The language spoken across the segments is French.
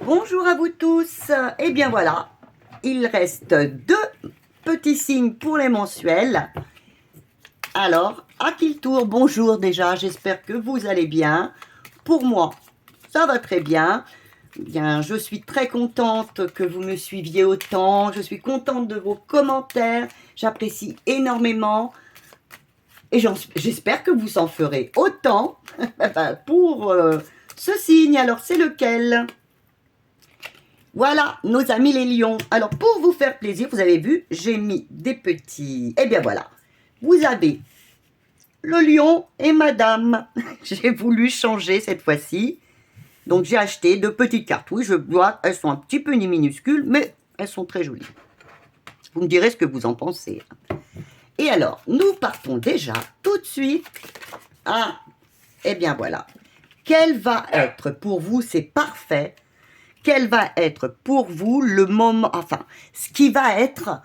Bonjour à vous tous. Et bien voilà, il reste 2 petits signes pour les mensuels. Alors, à qui le tour? Bonjour déjà, j'espère que vous allez bien. Pour moi, ça va très bien. Bien, je suis très contente que vous me suiviez autant. Je suis contente de vos commentaires. J'apprécie énormément. Et j'espère que vous en ferez autant pour ce signe. Alors, c'est lequel? Voilà, nos amis les lions. Alors, pour vous faire plaisir, vous avez vu, j'ai mis des petits... Eh bien, voilà. Vous avez le lion et madame. J'ai voulu changer cette fois-ci. Donc, j'ai acheté 2 petites cartes. Oui, je vois, elles sont un petit peu minuscules, mais elles sont très jolies. Vous me direz ce que vous en pensez. Et alors, nous partons déjà tout de suite à... Eh bien, voilà. Quel va être pour vous, c'est parfait, quel va être pour vous le moment, enfin, ce qui va être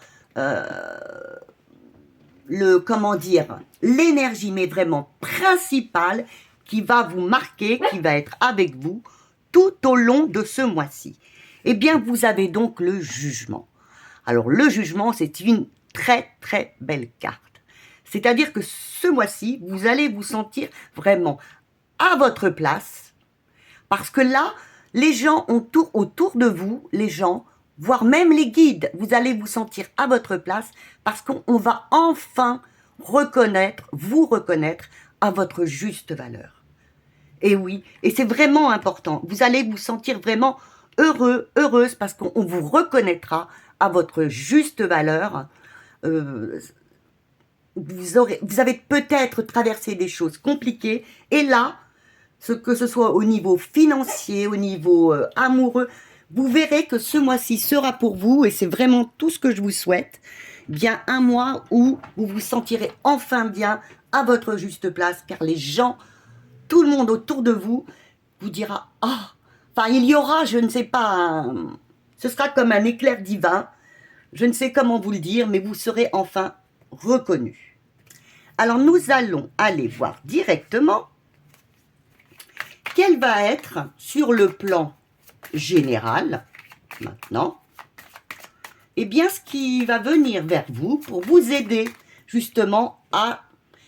comment dire, l'énergie, mais vraiment principale, qui va vous marquer, qui va être avec vous tout au long de ce mois-ci. Eh bien, vous avez donc le jugement. Alors, le jugement, c'est une très, très belle carte. C'est-à-dire que ce mois-ci, vous allez vous sentir vraiment à votre place, parce que là, les gens autour de vous, les gens, voire même les guides, vous allez vous sentir à votre place parce qu'on va enfin vous reconnaître à votre juste valeur. Et oui, et c'est vraiment important. Vous allez vous sentir vraiment heureux, heureuse parce qu'on vous reconnaîtra à votre juste valeur. Vous avez peut-être traversé des choses compliquées et là, que ce soit au niveau financier, au niveau amoureux, vous verrez que ce mois-ci sera pour vous, et c'est vraiment tout ce que je vous souhaite, bien un mois où vous vous sentirez enfin bien à votre juste place, car les gens, tout le monde autour de vous, vous dira « Ah !» Enfin, il y aura, je ne sais pas, ce sera comme un éclair divin, je ne sais comment vous le dire, mais vous serez enfin reconnu. Alors, nous allons aller voir directement quel va être, sur le plan général, maintenant, eh bien, ce qui va venir vers vous pour vous aider justement à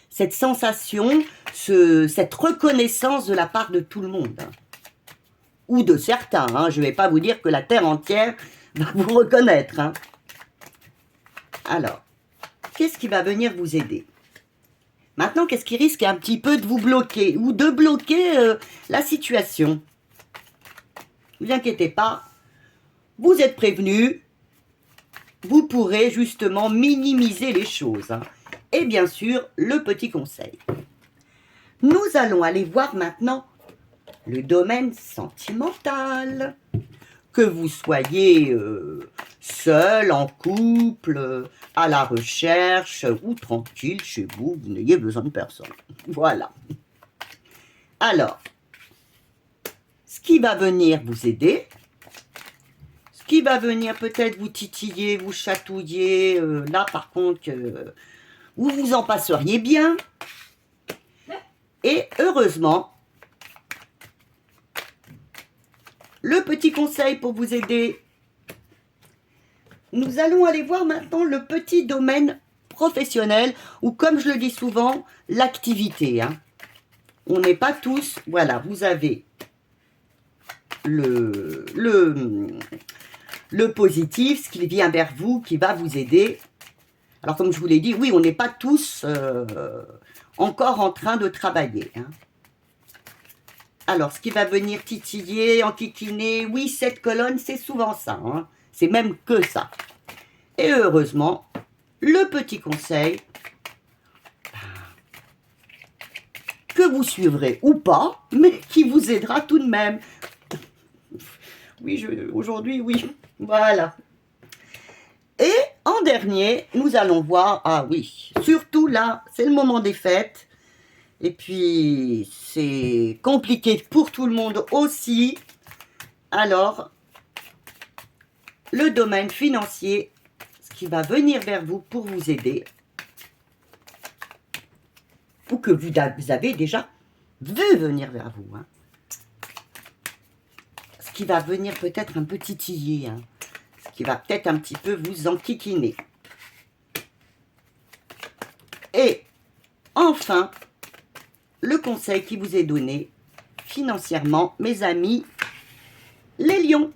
cette sensation, cette reconnaissance de la part de tout le monde. Ou de certains, hein. Je ne vais pas vous dire que la terre entière va vous reconnaître. Hein. Alors, qu'est-ce qui va venir vous aider? Maintenant, qu'est-ce qui risque un petit peu de vous bloquer ou de bloquer la situation? Ne vous inquiétez pas, vous êtes prévenus, vous pourrez justement minimiser les choses. Hein. Et bien sûr, le petit conseil. Nous allons aller voir maintenant le domaine sentimental. Que vous soyez seul, en couple, à la recherche ou tranquille chez vous, vous n'ayez besoin de personne. Voilà. Alors, ce qui va venir vous aider, ce qui va venir peut-être vous titiller, vous chatouiller, là par contre, vous vous en passeriez bien. Et heureusement, le petit conseil pour vous aider, nous allons aller voir maintenant le petit domaine professionnel, ou comme je le dis souvent, l'activité. Hein. On n'est pas tous, voilà, vous avez le positif, ce qui vient vers vous, qui va vous aider. Alors comme je vous l'ai dit, oui, on n'est pas tous encore en train de travailler. Hein. Alors, ce qui va venir titiller, enquiquiner, oui, cette colonne, c'est souvent ça. Hein. C'est même que ça. Et heureusement, le petit conseil, que vous suivrez ou pas, mais qui vous aidera tout de même. Oui, aujourd'hui, oui. Voilà. Et en dernier, nous allons voir, ah oui, surtout là, c'est le moment des fêtes. Et puis, c'est compliqué pour tout le monde aussi. Alors, le domaine financier, ce qui va venir vers vous pour vous aider, ou que vous avez déjà vu venir vers vous. Hein. Ce qui va venir peut-être un peu titiller, hein, ce qui va peut-être un petit peu vous enquiquiner. Et enfin, le conseil qui vous est donné financièrement, mes amis, les lions.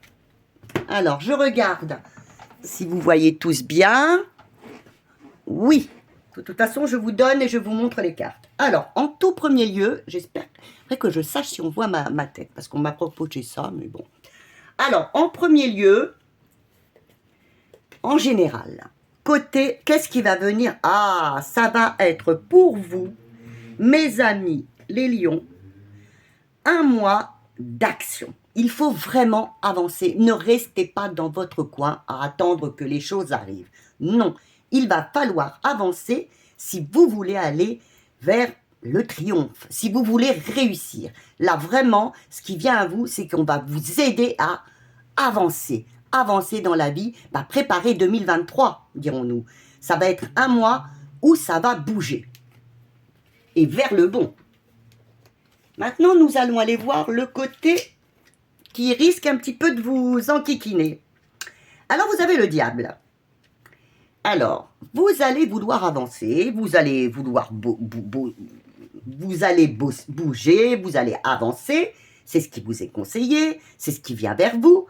Alors, je regarde si vous voyez tous bien. Oui, de toute façon, je vous donne et je vous montre les cartes. Alors, en tout premier lieu, j'espère que je sache si on voit ma tête, parce qu'on m'a proposé ça, mais bon. Alors, en premier lieu, en général, côté, qu'est-ce qui va venir? Ah, ça va être pour vous, mes amis, les lions, un mois d'action. Il faut vraiment avancer. Ne restez pas dans votre coin à attendre que les choses arrivent. Non, il va falloir avancer si vous voulez aller vers le triomphe, si vous voulez réussir. Là, vraiment, ce qui vient à vous, c'est qu'on va vous aider à avancer. Avancer dans la vie, préparer 2023, dirons-nous. Ça va être un mois où ça va bouger. Et vers le bon. Maintenant, nous allons aller voir le côté qui risque un petit peu de vous enquiquiner. Alors, vous avez le diable. Alors, vous allez vouloir avancer, vous allez vouloir bouger, vous allez avancer, c'est ce qui vous est conseillé, c'est ce qui vient vers vous.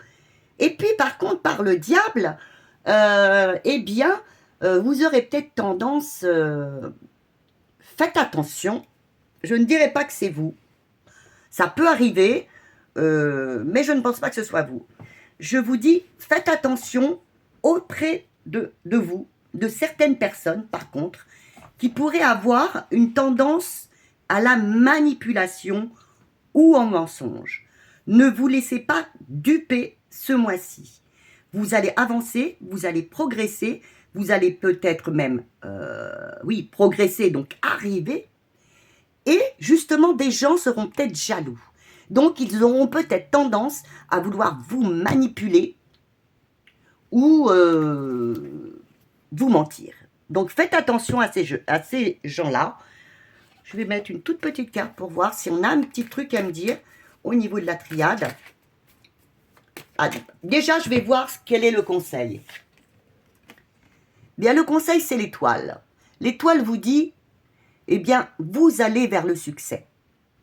Et puis, par contre, par le diable, vous aurez peut-être tendance, faites attention, je ne dirais pas que c'est vous, ça peut arriver, mais je ne pense pas que ce soit vous. Je vous dis, faites attention auprès de vous, de certaines personnes, par contre, qui pourraient avoir une tendance à la manipulation ou en mensonge. Ne vous laissez pas duper ce mois-ci. Vous allez avancer, vous allez progresser, vous allez peut-être même, progresser, donc arriver. Et justement, des gens seront peut-être jaloux. Donc, ils auront peut-être tendance à vouloir vous manipuler ou vous mentir. Donc, faites attention à ces gens-là. Je vais mettre une toute petite carte pour voir si on a un petit truc à me dire au niveau de la triade. Ah, déjà, je vais voir quel est le conseil. Bien, le conseil, c'est l'étoile. L'étoile vous dit, eh bien, vous allez vers le succès.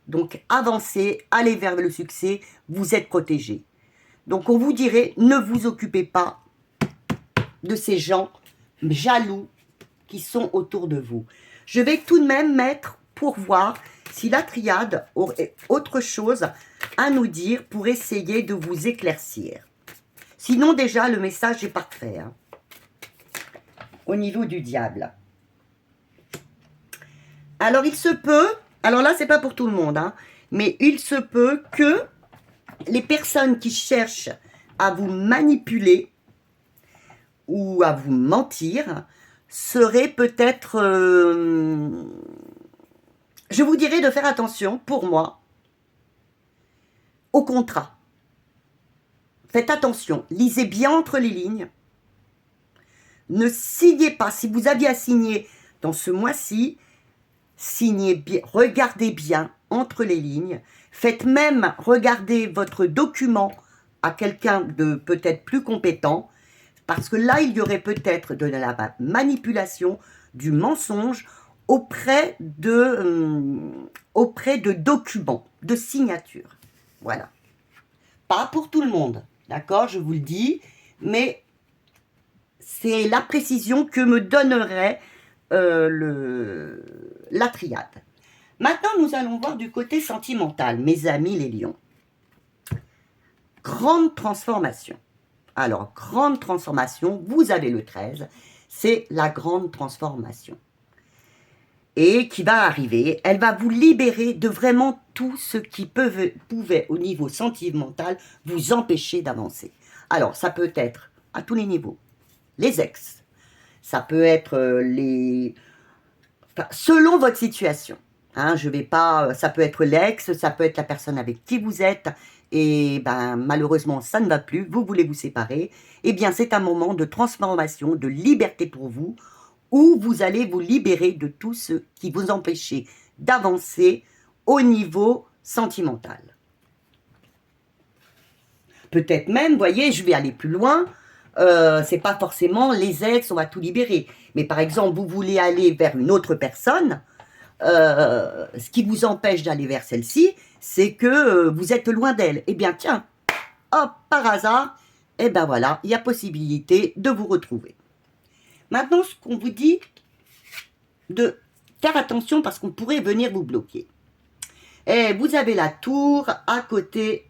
Donc, avancez, allez vers le succès, vous êtes protégé. Donc, on vous dirait, ne vous occupez pas de ces gens jaloux qui sont autour de vous. Je vais tout de même mettre pour voir si la triade aurait autre chose à nous dire pour essayer de vous éclaircir. Sinon, déjà, le message est parfait. Hein. Au niveau du diable. Alors, il se peut, alors là, c'est pas pour tout le monde, hein, mais il se peut que les personnes qui cherchent à vous manipuler ou à vous mentir seraient peut-être... je vous dirais de faire attention, pour moi, au contrat. Faites attention, lisez bien entre les lignes. Ne signez pas, si vous aviez à signer dans ce mois-ci, signez bien, regardez bien entre les lignes. Faites même regarder votre document à quelqu'un de peut-être plus compétent, parce que là, il y aurait peut-être de la manipulation, du mensonge auprès de documents, de signatures. Voilà. Pas pour tout le monde, d'accord, je vous le dis, mais c'est la précision que me donnerait la triade. Maintenant, nous allons voir du côté sentimental, mes amis les lions. Grande transformation. Alors, grande transformation, vous avez le 13, c'est la grande transformation. Et qui va arriver, elle va vous libérer de vraiment tout ce qui pouvait, au niveau sentimental, vous empêcher d'avancer. Alors, ça peut être à tous les niveaux. Les ex, ça peut être selon votre situation. Hein, ça peut être l'ex, ça peut être la personne avec qui vous êtes, et malheureusement, ça ne va plus, vous voulez vous séparer. Eh bien, c'est un moment de transformation, de liberté pour vous, où vous allez vous libérer de tout ce qui vous empêchait d'avancer au niveau sentimental. Peut-être même, vous voyez, je vais aller plus loin, c'est pas forcément les ex, on va tout libérer. Mais par exemple, vous voulez aller vers une autre personne, ce qui vous empêche d'aller vers celle-ci, c'est que vous êtes loin d'elle. Eh bien, tiens, hop, par hasard, eh ben voilà, il y a possibilité de vous retrouver. Maintenant, ce qu'on vous dit, de faire attention parce qu'on pourrait venir vous bloquer. Et vous avez la tour à côté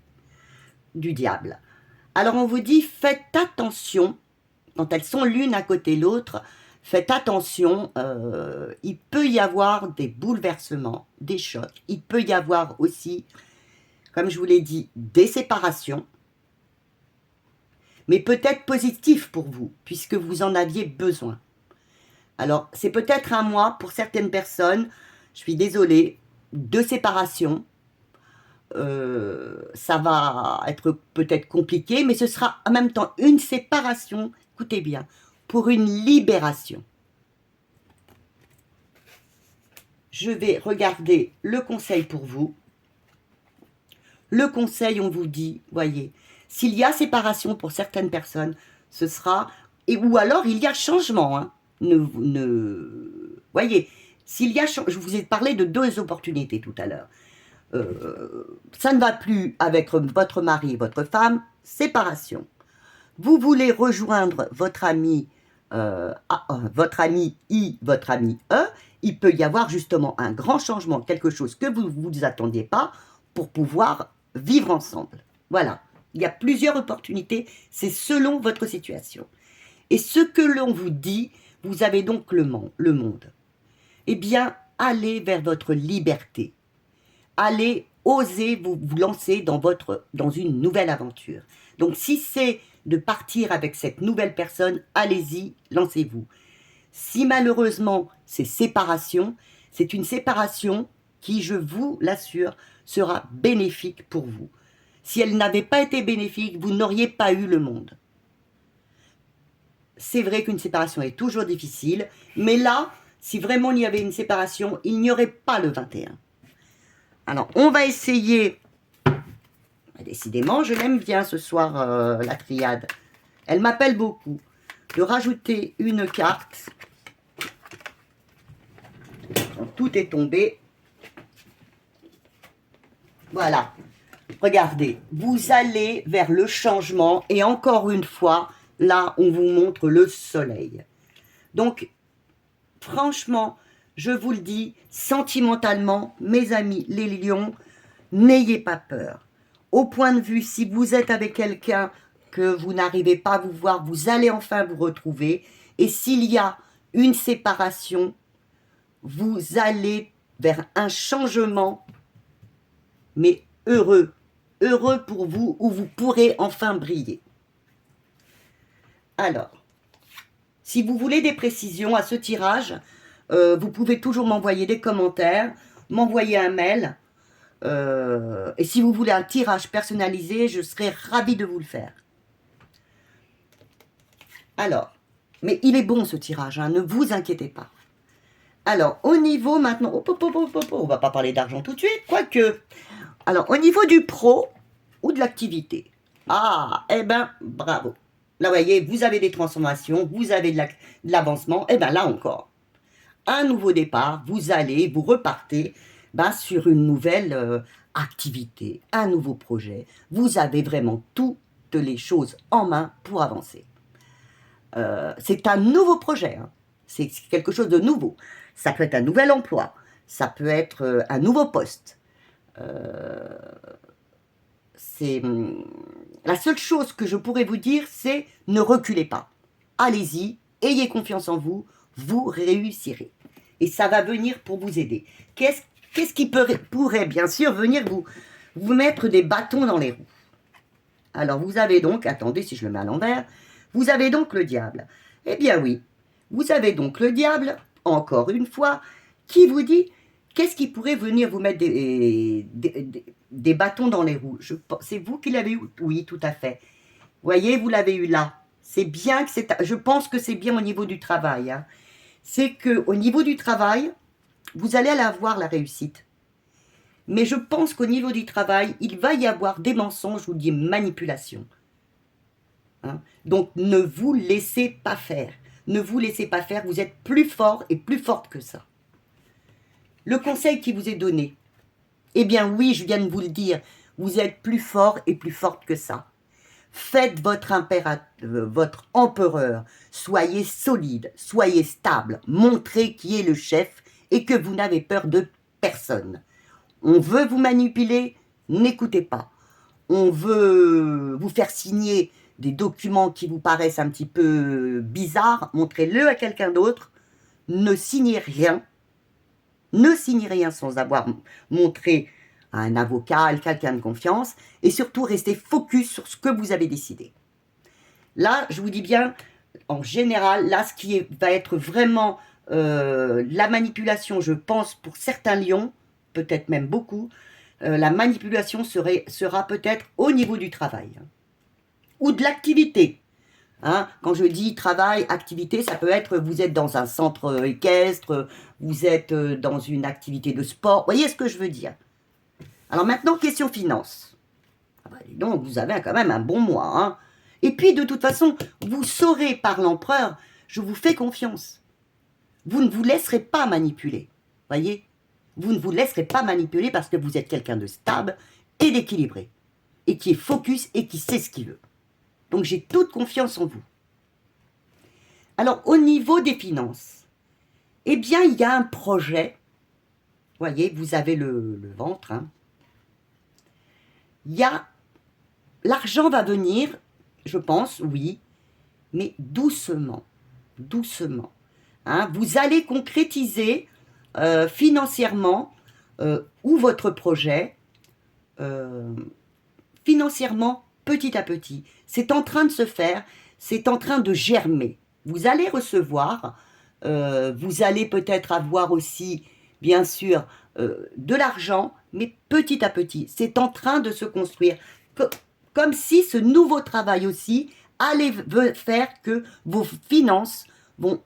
du diable. Alors on vous dit, faites attention, quand elles sont l'une à côté de l'autre, faites attention, il peut y avoir des bouleversements, des chocs. Il peut y avoir aussi, comme je vous l'ai dit, des séparations, mais peut-être positifs pour vous, puisque vous en aviez besoin. Alors, c'est peut-être un mois pour certaines personnes, je suis désolée, de séparation. Ça va être peut-être compliqué, mais ce sera en même temps une séparation, écoutez bien, pour une libération. Je vais regarder le conseil pour vous. Le conseil, on vous dit, voyez, s'il y a séparation pour certaines personnes, ce sera, ou alors il y a changement, hein. Voyez, s'il y a, je vous ai parlé de 2 opportunités tout à l'heure. Ça ne va plus avec votre mari, votre femme, séparation. Vous voulez rejoindre votre ami votre ami I, votre ami E, il peut y avoir justement un grand changement, quelque chose que vous ne vous attendiez pas pour pouvoir vivre ensemble. Voilà, il y a plusieurs opportunités, c'est selon votre situation. Et ce que l'on vous dit, vous avez donc le monde. Eh bien, allez vers votre liberté. Allez oser vous lancer dans une nouvelle aventure. Donc, si c'est de partir avec cette nouvelle personne, allez-y, lancez-vous. Si malheureusement c'est séparation, c'est une séparation qui, je vous l'assure, sera bénéfique pour vous. Si elle n'avait pas été bénéfique, vous n'auriez pas eu le monde. C'est vrai qu'une séparation est toujours difficile, mais là, si vraiment il y avait une séparation, il n'y aurait pas le 21. Alors, on va essayer. Décidément, je l'aime bien ce soir, la triade. Elle m'appelle beaucoup. De rajouter une carte. Tout est tombé. Voilà. Regardez, vous allez vers le changement. Et encore une fois, là, on vous montre le soleil. Donc, franchement, je vous le dis, sentimentalement, mes amis les lions, n'ayez pas peur. Au point de vue, si vous êtes avec quelqu'un que vous n'arrivez pas à vous voir, vous allez enfin vous retrouver. Et s'il y a une séparation, vous allez vers un changement, mais heureux. Heureux pour vous, où vous pourrez enfin briller. Alors, si vous voulez des précisions à ce tirage, vous pouvez toujours m'envoyer des commentaires, m'envoyer un mail. Et si vous voulez un tirage personnalisé, je serai ravie de vous le faire. Alors, mais il est bon ce tirage, hein, ne vous inquiétez pas. Alors, au niveau maintenant, on va pas parler d'argent tout de suite, quoique. Alors, au niveau du pro ou de l'activité. Ah, eh ben, bravo. Là, vous voyez, vous avez des transformations, vous avez de l'avancement, eh ben là encore. Un nouveau départ, vous repartez sur une nouvelle activité, un nouveau projet. Vous avez vraiment toutes les choses en main pour avancer. C'est un nouveau projet, hein. C'est quelque chose de nouveau. Ça peut être un nouvel emploi, ça peut être un nouveau poste. La seule chose que je pourrais vous dire, c'est ne reculez pas. Allez-y, ayez confiance en vous, vous réussirez. Et ça va venir pour vous aider. Qu'est-ce qui pourrait bien sûr venir vous mettre des bâtons dans les roues? Alors vous avez donc, attendez si je le mets à l'envers, vous avez donc le diable. Eh bien oui, vous avez donc le diable, encore une fois, qui vous dit, qu'est-ce qui pourrait venir vous mettre des bâtons dans les roues? C'est vous qui l'avez eu? Oui, tout à fait. Voyez, vous l'avez eu là. C'est bien que je pense que c'est bien au niveau du travail, hein. C'est qu'au niveau du travail, vous allez avoir la réussite. Mais je pense qu'au niveau du travail, il va y avoir des mensonges ou des manipulations. Hein? Donc, ne vous laissez pas faire. Ne vous laissez pas faire, vous êtes plus fort et plus forte que ça. Le conseil qui vous est donné, eh bien oui, je viens de vous le dire, vous êtes plus fort et plus forte que ça. Faites votre empereur, soyez solide, soyez stable, montrez qui est le chef et que vous n'avez peur de personne. On veut vous manipuler, n'écoutez pas. On veut vous faire signer des documents qui vous paraissent un petit peu bizarres, montrez-le à quelqu'un d'autre. Ne signez rien. Ne signez rien sans avoir montré à un avocat, à quelqu'un de confiance. Et surtout, restez focus sur ce que vous avez décidé. Là, je vous dis bien, en général, là, va être vraiment la manipulation, je pense, pour certains lions, peut-être même beaucoup, la manipulation sera peut-être au niveau du travail. Hein, ou de l'activité. Hein, quand je dis travail, activité, ça peut être vous êtes dans un centre équestre, vous êtes dans une activité de sport. Vous voyez ce que je veux dire? Alors maintenant, question finance. Ah bah, donc, vous avez quand même un bon mois. Hein. Et puis, de toute façon, vous saurez par l'empereur, je vous fais confiance. Vous ne vous laisserez pas manipuler. Voyez? Vous ne vous laisserez pas manipuler parce que vous êtes quelqu'un de stable et d'équilibré. Et qui est focus et qui sait ce qu'il veut. Donc, j'ai toute confiance en vous. Alors, au niveau des finances, eh bien, il y a un projet. Voyez, vous avez le ventre. Hein. L'argent va venir, je pense, oui, mais doucement, doucement. Hein. Vous allez concrétiser financièrement ou votre projet, financièrement, petit à petit. C'est en train de se faire, c'est en train de germer. Vous allez recevoir, vous allez peut-être avoir aussi, bien sûr, de l'argent, mais petit à petit. C'est en train de se construire. Comme si ce nouveau travail aussi allait faire que vos finances vont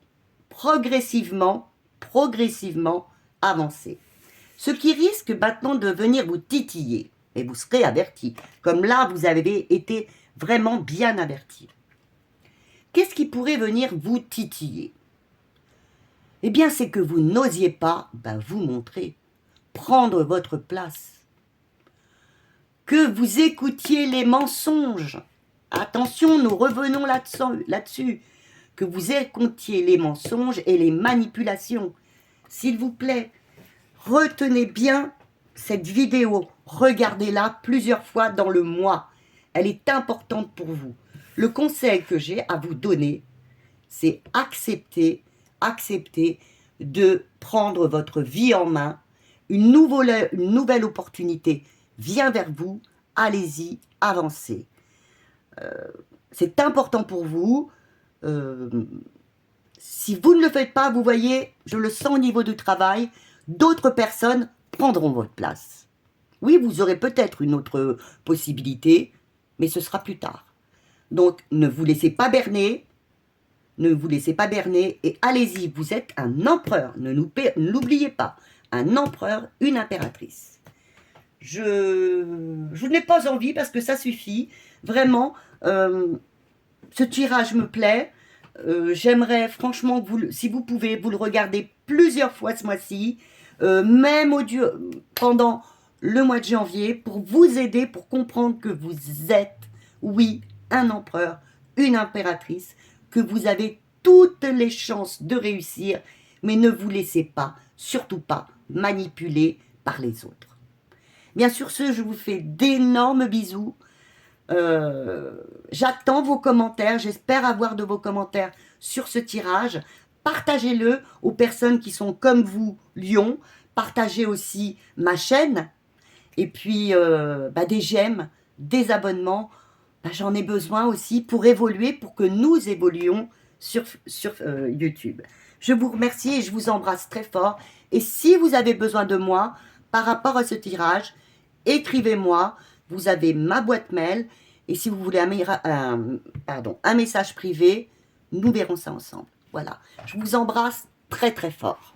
progressivement avancer. Ce qui risque maintenant de venir vous titiller, et vous serez averti, comme là vous avez été vraiment bien averti. Qu'est-ce qui pourrait venir vous titiller? Eh bien, c'est que vous n'osiez pas vous montrer, prendre votre place. Que vous écoutiez les mensonges. Attention, nous revenons là-dessus. Que vous écoutiez les mensonges et les manipulations. S'il vous plaît, retenez bien cette vidéo. Regardez-la plusieurs fois dans le mois. Elle est importante pour vous. Le conseil que j'ai à vous donner, c'est accepter de prendre votre vie en main. Une nouvelle opportunité vient vers vous. Allez-y, avancez. C'est important pour vous. Si vous ne le faites pas, vous voyez, je le sens au niveau du travail, d'autres personnes prendront votre place. Oui, vous aurez peut-être une autre possibilité, mais ce sera plus tard. Donc, ne vous laissez pas berner, et allez-y, vous êtes un empereur, ne l'oubliez pas, un empereur, une impératrice. Je n'ai pas envie parce que ça suffit, vraiment, ce tirage me plaît, j'aimerais franchement, si vous pouvez, vous le regardez plusieurs fois ce mois-ci, même pendant le mois de janvier, pour vous aider, pour comprendre que vous êtes, oui, un empereur, une impératrice, que vous avez toutes les chances de réussir, mais ne vous laissez pas, surtout pas, manipuler par les autres. Bien sûr, je vous fais d'énormes bisous. J'attends vos commentaires, j'espère avoir de vos commentaires sur ce tirage. Partagez-le aux personnes qui sont comme vous, Lion. Partagez aussi ma chaîne. Et puis, des j'aime, des abonnements. J'en ai besoin aussi pour évoluer, pour que nous évoluions sur YouTube. Je vous remercie et je vous embrasse très fort. Et si vous avez besoin de moi par rapport à ce tirage, écrivez-moi. Vous avez ma boîte mail. Et si vous voulez un message privé, nous verrons ça ensemble. Voilà. Je vous embrasse très très fort.